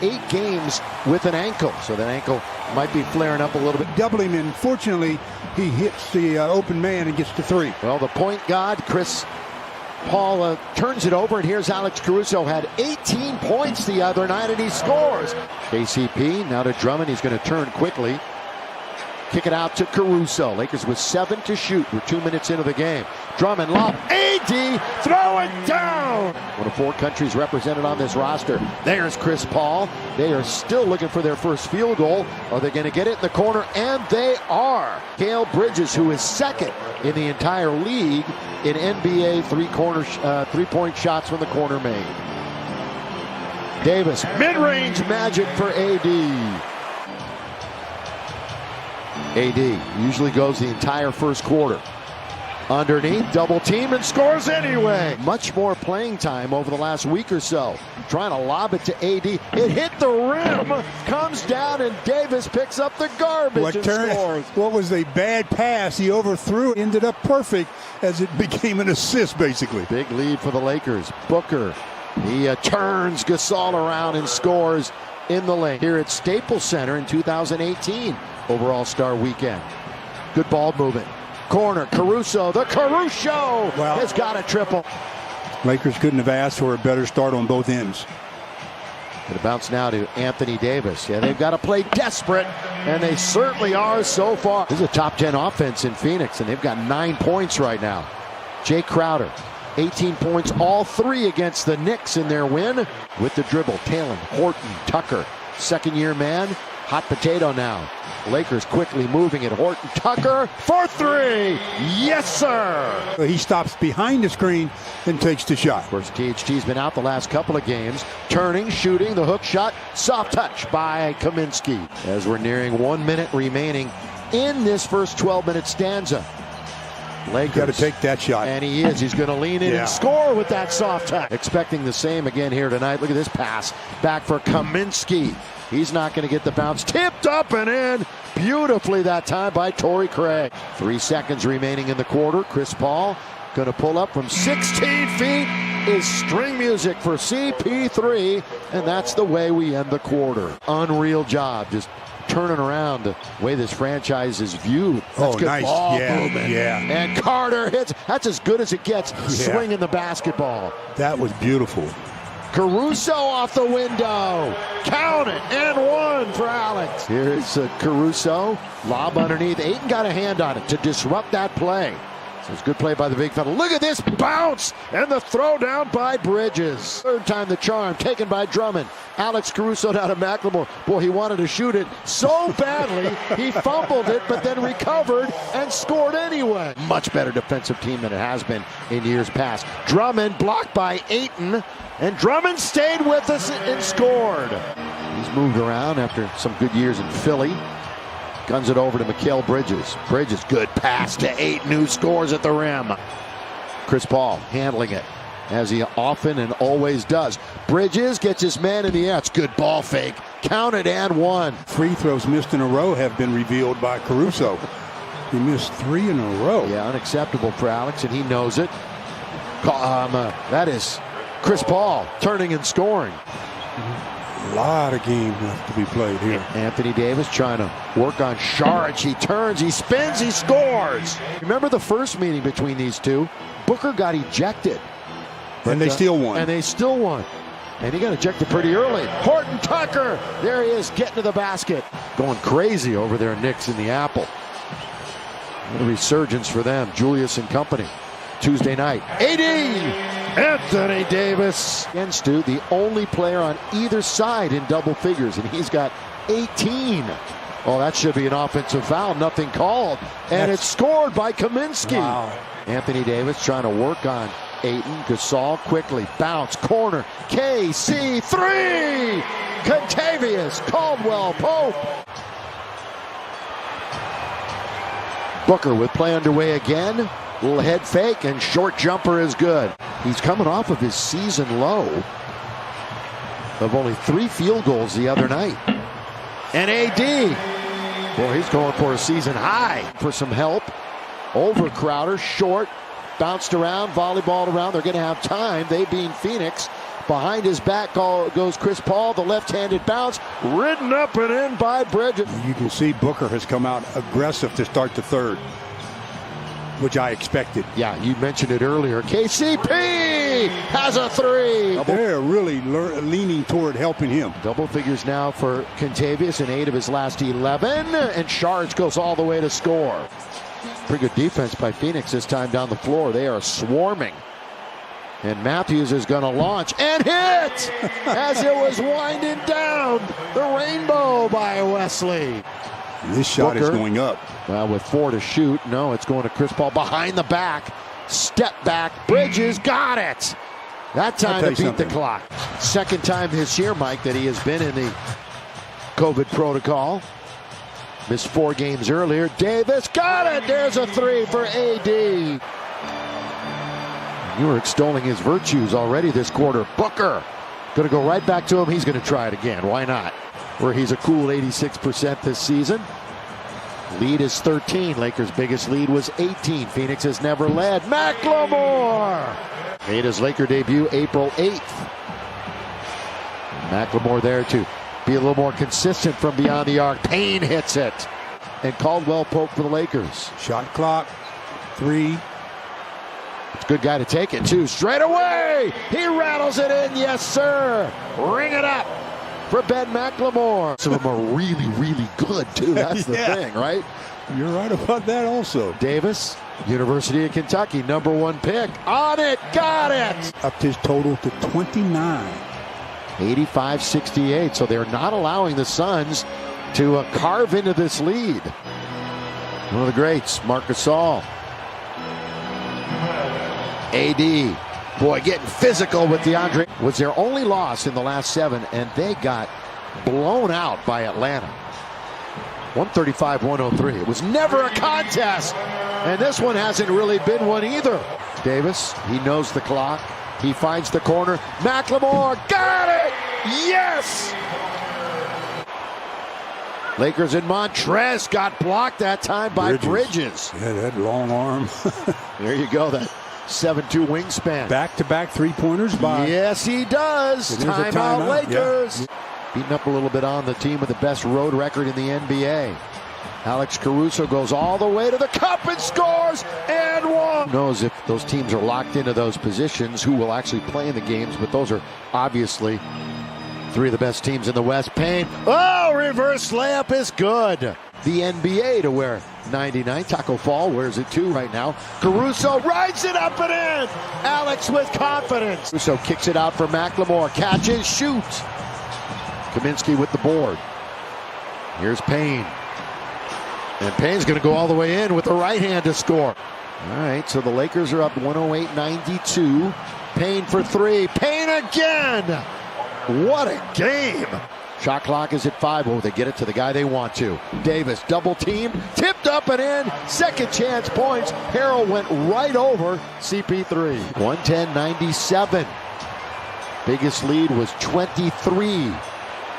8 games with an ankle, so that ankle might be flaring up a little bit. Double him, and fortunately, he hits the open man and gets to 3. Well, the point guard, Chris Paul, turns it over, and here's Alex Caruso. Had 18 points the other night, and he scores. KCP now to Drummond. He's going to turn quickly. Kick it out to Caruso. Lakers with 7 to shoot. We're 2 minutes into the game. Drummond lob. AD, throw it down. One of 4 countries represented on this roster. There's Chris Paul. They are still looking for their first field goal. Are they going to get it in the corner? And they are. Cale Bridges, who is second in the entire league in NBA three-point shots from the corner made. Davis, mid-range magic for AD. AD usually goes the entire first quarter. Underneath, double team, and scores anyway. Much more playing time over the last week or so. Trying to lob it to AD. It hit the rim, comes down, and Davis picks up the garbage and scores. What was a bad pass he overthrew? Ended up perfect as it became an assist, basically. Big lead for the Lakers. Booker, he turns Gasol around and scores in the lane. Here at Staples Center in 2018. Overall Star Weekend. Good ball movement. Corner, Caruso, the Caruso has got a triple. Lakers couldn't have asked for a better start on both ends. It bounce now to Anthony Davis. Yeah, they've got to play desperate, and they certainly are so far. This is a top 10 offense in Phoenix, and they've got 9 points right now. Jay Crowder, 18 points, all 3 against the Knicks in their win. With the dribble, Talon, Horton, Tucker, second-year man. Hot potato now. Lakers quickly moving it. Horton Tucker for 3. Yes, sir. He stops behind the screen and takes the shot. Of course, THT's been out the last couple of games. Turning, shooting, the hook shot. Soft touch by Kaminsky. As we're nearing 1 minute remaining in this first 12-minute stanza. Lakers got to take that shot. And he is. He's going to lean in and score with that soft touch. Expecting the same again here tonight. Look at this pass. Back for Kaminsky. He's not going to get the bounce. Tipped up and in. Beautifully that time by Torrey Craig. 3 seconds remaining in the quarter. Chris Paul going to pull up from 16 feet. Is string music for CP3. And that's the way we end the quarter. Unreal job. Just turning around the way this franchise is viewed. That's good nice ball movement. And Carter hits. That's as good as it gets. Swinging the basketball. That was beautiful. Caruso off the window. Count it. And 1 for Alex. Here's Caruso. Lob underneath. Ayton got a hand on it to disrupt that play. So it's a good play by the big fella. Look at this bounce. And the throw down by Bridges. Third time the charm taken by Drummond. Alex Caruso down to McLemore. Boy, he wanted to shoot it so badly. He fumbled it, but then recovered and scored anyway. Much better defensive team than it has been in years past. Drummond blocked by Ayton. And Drummond stayed with us and scored. He's moved around after some good years in Philly. Guns it over to Mikal Bridges. Bridges, good pass to Ayton, who scores at the rim. Chris Paul handling it, as he often and always does. Bridges gets his man in the air. It's good ball fake. Counted and 1. Free throws missed in a row have been revealed by Caruso. He missed 3 in a row. Yeah, unacceptable for Alex, and he knows it. That is Chris Paul turning and scoring. A lot of games left to be played here. Anthony Davis trying to work on Saric. He turns, he spins, he scores. Remember the first meeting between these two? Booker got ejected. And they still won. And they still won. And he got ejected pretty early. Horton Tucker, there he is, getting to the basket. Going crazy over there, Knicks in the Apple. What a resurgence for them, Julius and company. Tuesday night, AD, Anthony Davis. And Stu, the only player on either side in double figures, and he's got 18. Oh, that should be an offensive foul, nothing called. And it's scored by Kaminsky. Wow. Anthony Davis trying to work on Ayton. Gasol quickly, bounce, corner, KC3! Contavious Caldwell Pope. Booker with play underway again. Little head fake and short jumper is good. He's coming off of his season low of only 3 field goals the other night. And AD, boy, he's going for a season high. For some help, over Crowder, short, bounced around, volleyballed around. They're going to have time, they being Phoenix. Behind his back goes Chris Paul. The left-handed bounce. Ridden up and in by Bridges. You can see Booker has come out aggressive to start the third, which I expected. Yeah, you mentioned it earlier. KCP has a three. They're really leaning toward helping him. Double figures now for Contavious in 8 of his last 11. And Shards goes all the way to score. Pretty good defense by Phoenix this time down the floor. They are swarming. And Matthews is going to launch and hit as it was winding down. The rainbow by Wesley. This shot is going up. Well, with 4 to shoot. No, it's going to Chris Paul behind the back. Step back. Bridges got it. That time to beat the clock. Second time this year, Mike, that he has been in the COVID protocol. Missed 4 games earlier. Davis got it. There's a three for AD. You were extolling his virtues already this quarter. Booker going to go right back to him. He's going to try it again. Why not? Where he's a cool 86% this season. Lead is 13. Lakers' biggest lead was 18. Phoenix has never led. McLemore made his Laker debut April 8th. McLemore there to be a little more consistent from beyond the arc. Payne hits it. And Caldwell poked for the Lakers. Shot clock. 3. It's a good guy to take it, too. Straight away! He rattles it in. Yes, sir. Ring it up for Ben McLemore. Some of them are really, really good, too. That's the thing, right? You're right about that also. Davis, University of Kentucky, #1 pick. On it. Got it. Upped his total to 29. 85-68. So they're not allowing the Suns to carve into this lead. One of the greats, Marc Gasol. AD, boy, getting physical with DeAndre. Was their only loss in the last 7, and they got blown out by Atlanta. 135-103. It was never a contest, and this one hasn't really been one either. Davis, he knows the clock. He finds the corner. McLemore, got it! Yes! Lakers in Montrez got blocked that time by Bridges. Yeah, that long arm. There you go, that 7'2" wingspan. Back-to-back three-pointers by... Yes, he does. Timeout, Lakers. Yeah. Beating up a little bit on the team with the best road record in the NBA. Alex Caruso goes all the way to the cup and scores and one. Who knows if those teams are locked into those positions, who will actually play in the games, but those are obviously 3 of the best teams in the West. Payne. Oh, reverse layup is good. The NBA to wear 99. Taco Fall wears it too right now. Caruso rides it up and in. Alex with confidence. Caruso kicks it out for McLemore. Catches, shoots. Kaminsky with the board. Here's Payne. And Payne's going to go all the way in with the right hand to score. All right, so the Lakers are up 108-92. Payne for 3. Payne again. What a game. Shot clock is at 5. Oh, they get it to the guy they want to. Davis, double team, tipped up and in. Second chance points. Harrell went right over CP3. 110-97. Biggest lead was 23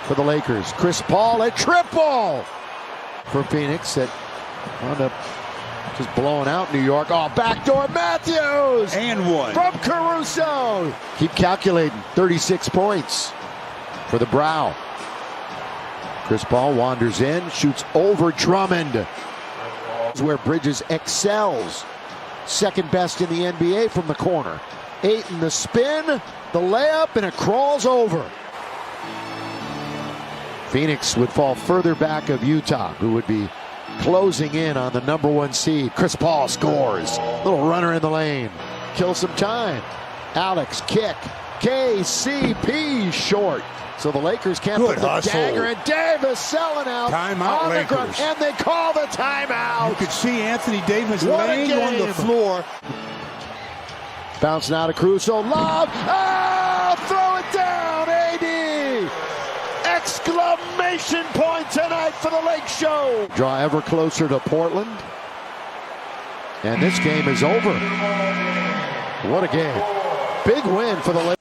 for the Lakers. Chris Paul, a triple for Phoenix that wound up just blowing out New York. Oh, backdoor Matthews! And one. From Caruso. Keep calculating. 36 points for the Brow. Chris Paul wanders in, shoots over Drummond. This is where Bridges excels. Second best in the NBA from the corner. 8 in the spin, the layup, and it crawls over. Phoenix would fall further back of Utah, who would be closing in on the #1 seed. Chris Paul scores. Little runner in the lane. Kill some time. Alex kick. KCP short. So the Lakers can't put the dagger in. Davis selling out. Timeout, on the ground, Lakers. and they call the timeout. You could see Anthony Davis What laying on the floor. Bounce now to Caruso. Lob. Oh, throw it down, AD. Exclamation point tonight for the Lake Show. Draw ever closer to Portland. And this game is over. What a game. Big win for the Lakers.